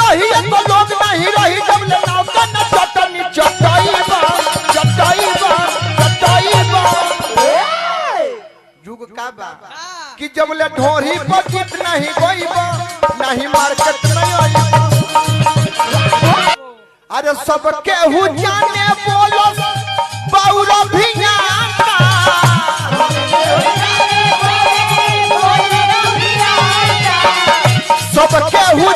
रही है तो लोग नहीं रही जब ले नाव का न चटनी चटाई बा चटाई बा चटाई बा जुग का बा कि जब ले ढोरी पर जीत नहीं गई बा नहीं मार्केट में आई बा अरे सब केहू जाने बोलो बाउरा भिया सब केहू